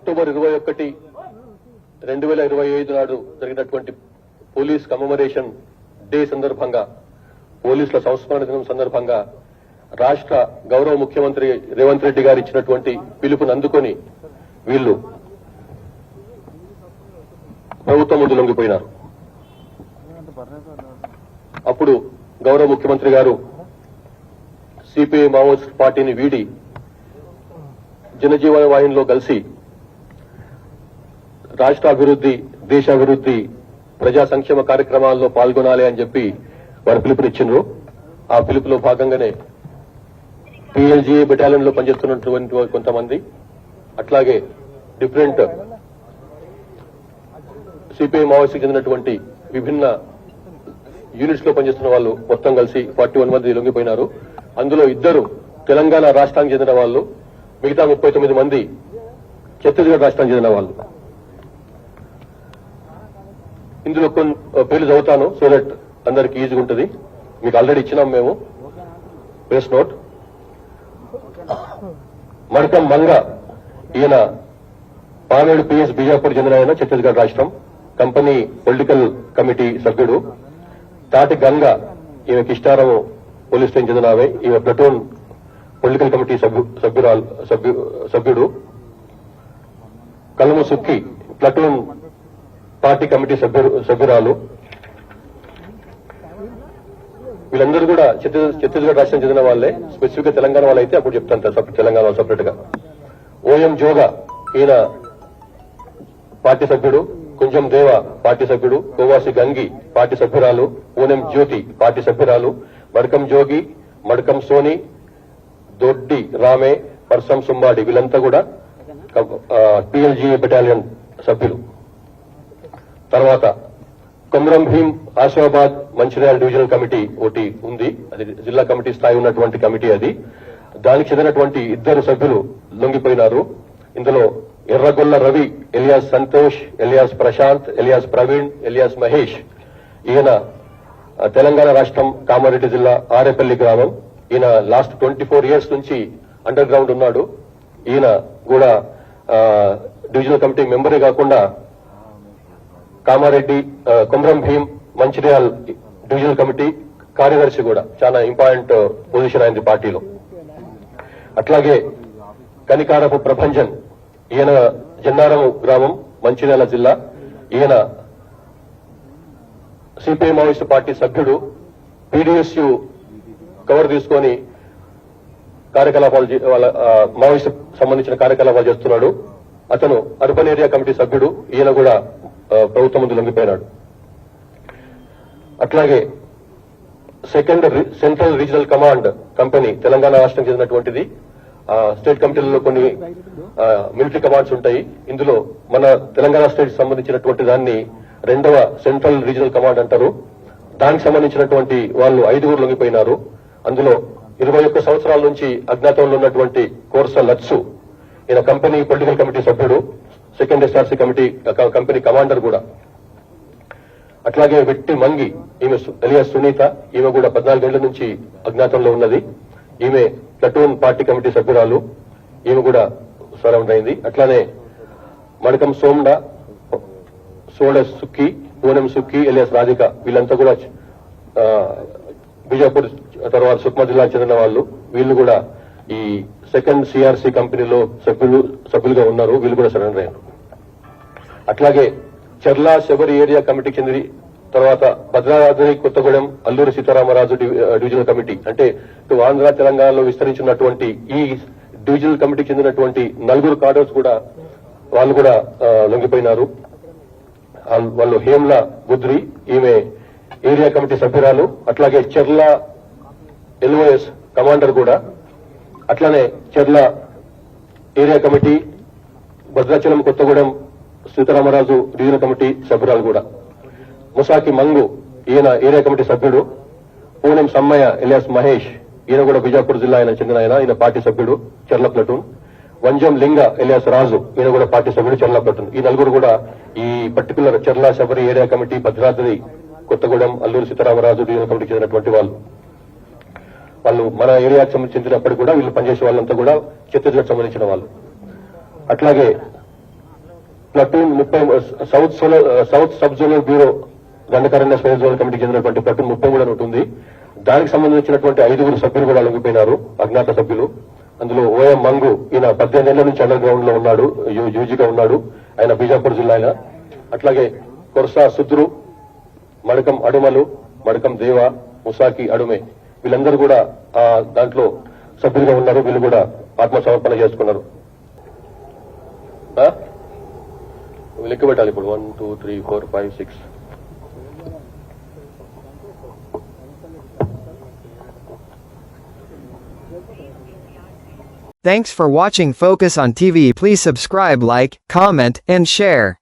October 21, 2025 నాడు జరిగినటువంటి police commemoration day సందర్భంగా, పోలీసుల సంస్మరణ దినం సందర్భంగా రాష్ట్ర గౌరవ ముఖ్యమంత్రి రేవంత్ రెడ్డి గారు ఇచ్చినటువంటి పిలుపును అందుకొని వీళ్లు ప్రభుత్వం ముందు లొంగిపోయినారు. అప్పుడు గౌరవ ముఖ్యమంత్రి గారు సిపిఐ మావోయిస్ట్ పార్టీని వీడి జనజీవన వాహినిలో కలిసి రాష్ట్ర అభివృద్ధి, దేశాభివృద్ధి, ప్రజా సంక్షేమ కార్యక్రమాల్లో పాల్గొనాలి అని చెప్పి వారు పిలుపునిచ్చిండ్రు. ఆ పిలుపులో భాగంగానే PLGA బెటాలియన్ లో పనిచేస్తున్నటువంటి కొంతమంది, అట్లాగే డిఫరెంట్ సిపిఐ మావోయిస్ట్కి చెందినటువంటి విభిన్న యూనిట్స్ లో పనిచేస్తున్న వాళ్ళు మొత్తం కలిసి 41 మంది లొంగిపోయినారు. అందులో 2 తెలంగాణ రాష్ట్రానికి చెందిన వాళ్ళు, మిగతా 39 మంది ఛత్తీస్గఢ్ రాష్ట్రానికి చెందిన వాళ్ళు. ఇందులో కొన్ని పేర్లు చదువుతాను సో దట్ అందరికి ఈజీగా ఉంటుంది. మీకు ఆల్రెడీ ఇచ్చినాం మేము ప్రెస్ నోట్. మడకం మంగ, ఈయన పానేడు PS బీజాపూర్ చెందిన ఆయన, ఛత్తీస్గఢ్ రాష్ట్రం, కంపెనీ పొలిటికల్ కమిటీ సభ్యుడు. తాటి గంగ, ఈమె కిష్టారం పోలీస్ స్టేషన్ చెందిన ఆమె, ఈమె ప్లటూన్ పొలిటికల్ కమిటీ సభ్యుడు. కలము సుక్కి, ప్లటూన్ పార్టీ కమిటీ సభ్యురాలు. వీళ్ళందరూ కూడా ఛత్తీస్గఢ్ రాష్ట్రం చెందిన వాళ్ళే. స్పెసిఫిక్ గా తెలంగాణ వాళ్ళు అయితే అప్పుడు చెప్తాను, తెలంగాణ సపరేట్ గా. ఓఎం జోగా, ఈయన పార్టీ సభ్యుడు. కుంజం దేవ పార్టీ సభ్యుడు. కోవాసి గంగి పార్టీ సభ్యురాలు. పూనెం జ్యోతి పార్టీ సభ్యురాలు. మడకం జోగి, మడకం సోని, దొడ్డి రామే, పర్సం సుంబాడి, వీళ్ళంతా కూడా PLGA బెటాలియన్ సభ్యులు. తర్వాత కొమరం భీం ఆసిఫాబాద్ మంచిర్యాల డివిజనల్ కమిటీ ఒకటి ఉంది, అది జిల్లా కమిటీ స్థాయి ఉన్నటువంటి కమిటీ. అది దానికి చెందినటువంటి 2 సభ్యులు లొంగిపోయినారు. ఇందులో Erragolla Ravi, alias Santosh, alias Prashant, alias Praveen, alias Mahesh. ఈయన తెలంగాణ రాష్ట్రం కామారెడ్డి జిల్లా ఆరేపల్లి గ్రామం. ఈయన లాస్ట్ 24 years నుంచి అండర్ గ్రౌండ్ ఉన్నాడు. ఈయన కూడా డివిజనల్ కమిటీ మెంబరే కాకుండా కామారెడ్డి, కొమరం భీం, మంచిర్యాల్ డివిజనల్ కమిటీ కార్యదర్శి కూడా. చాలా ఇంపార్టెంట్ పొజిషన్ అయింది పార్టీలో. అట్లాగే కనికారపు ప్రభంజన్, ఈయన జన్నారం గ్రామం, మంచిర్యాల జిల్లా. ఈయన సిపిఐ మావోయిస్ట్ పార్టీ సభ్యుడు. PDSU కవర్ తీసుకొని కార్యకలాపాలు, వాళ్ళ మావోయిస్ట్ సంబంధించిన కార్యకలాపాలు చేస్తున్నాడు. అతను అర్బన్ ఏరియా కమిటీ సభ్యుడు. ఈయన కూడా ప్రభుత్వం ముందు లొంగిపోయినాడు. అట్లాగే central regional command company Telangana రాష్ట్రం చెందినటువంటిది. స్టేట్ కమిటీలలో కొన్ని మిలిటరీ కమాండ్స్ ఉంటాయి. ఇందులో మన తెలంగాణ స్టేట్ సంబంధించినటువంటి దాన్ని 2వ సెంట్రల్ రీజనల్ కమాండ్ అంటారు. దానికి సంబంధించినటువంటి వాళ్ళు 5 లొంగిపోయినారు. అందులో 21 సంవత్సరాల నుంచి అజ్ఞాతంలో ఉన్నటువంటి కోర్స లత్సు, ఈయన కంపెనీ పొలిటికల్ కమిటీ సభ్యుడు, 2nd SRC కంపెనీ కమాండర్ కూడా. అట్లాగే వెట్టి మంగి, ఈమె ఎలియాస్ సునీత, ఈమె కూడా 14 ఏళ్ల నుంచి అజ్ఞాతంలో ఉన్నది. ఈమె ప్లటూన్ పార్టీ కమిటీ సభ్యురాలు. ఈమె కూడా సరౌండ్ అయింది. అట్లానే మడకం సోమ్డా, సోడ సుక్కి, పూనెం సుక్కి, ఎలియాస్ రాధిక, వీళ్ళంతా కూడా బీజాపూర్ తర్వాత సుక్మా జిల్లాకు చెందిన వాళ్ళు. వీళ్ళు కూడా ఈ 2nd CRC కంపెనీలో సభ్యులుగా ఉన్నారు. వీళ్ళు కూడా సరెండర్ అయ్యారు. అట్లాగే చర్లా శబరి ఏరియా కమిటీకి చెంది, తర్వాత భద్రాద్రి కొత్తగూడెం అల్లూరి సీతారామరాజు డివిజనల్ కమిటీ, అంటే ఇటు ఆంధ్ర తెలంగాణలో విస్తరించినటువంటి ఈ డివిజనల్ కమిటీకి చెందినటువంటి 4 కార్డర్స్ కూడా వాళ్ళు కూడా లొంగిపోయినారు. వాళ్ళు హేమ్ల గుద్రి, ఈమె ఏరియా కమిటీ సభ్యురాలు. అట్లాగే చెర్ల LOS కమాండర్ కూడా. అట్లానే చెర్ల area committee, Bhadrachalam Kothagudem Sitaramaraju divisional committee సభ్యురాలు కూడా. ముసాకి మంగు, ఈయన ఏరియా కమిటీ సభ్యుడు. పూనెం సమ్మయ్య, ఎలియాస్ మహేష్, ఈయన కూడా బిజాపూర్ జిల్లా ఆయన చెందిన ఈయన పార్టీ సభ్యుడు, చెర్ల ప్లటూన్. వంజం లింగ, ఎలియాస్ రాజు, ఈయన కూడా పార్టీ సభ్యుడు, చెర్ల ప్లటూన్. ఈ 4 కూడా ఈ particular Cherla Sabari area committee, Bhadradri Kothagudem Alluri Sitaramaraju divisional కమిటీకి చెందినటువంటి వాళ్ళు. మన ఏరియాకి చెందినప్పటికీ కూడా వీళ్ళు పనిచేసే వాళ్ళంతా కూడా ఛత్తీస్గఢ్ సంబంధించిన వాళ్ళు. అట్లాగే platoon 30 south sub zonal bureau Dandakaranya special zonal కమిటీకి చెందినటువంటి ప్లటూన్ 30 కూడా ఉంటుంది. దానికి సంబంధించినటువంటి 5 సభ్యులు కూడా లొంగిపోయినారు, అజ్ఞాత సభ్యులు. అందులో ఓఎం మంగు, ఈయన 18 ఏళ్ల నుంచి అండర్ గ్రౌండ్ లో ఉన్నాడు, యూజీగా ఉన్నాడు, ఆయన బీజాపూర్ జిల్లా ఆయన. అట్లాగే కొరసా సుద్రు, మడకం అడుమలు, మడకం దేవ, ముసాకి అడుమే, వీళ్ళందరూ కూడా దాంట్లో సభ్యులుగా ఉన్నారు. వీళ్ళు కూడా ఆత్మసమర్పణ చేసుకున్నారు. లెక్క పెట్టాలి ఇప్పుడు 1 2 3 4 5 6. Thanks for watching Focus on TV. Please subscribe, like, comment, and share.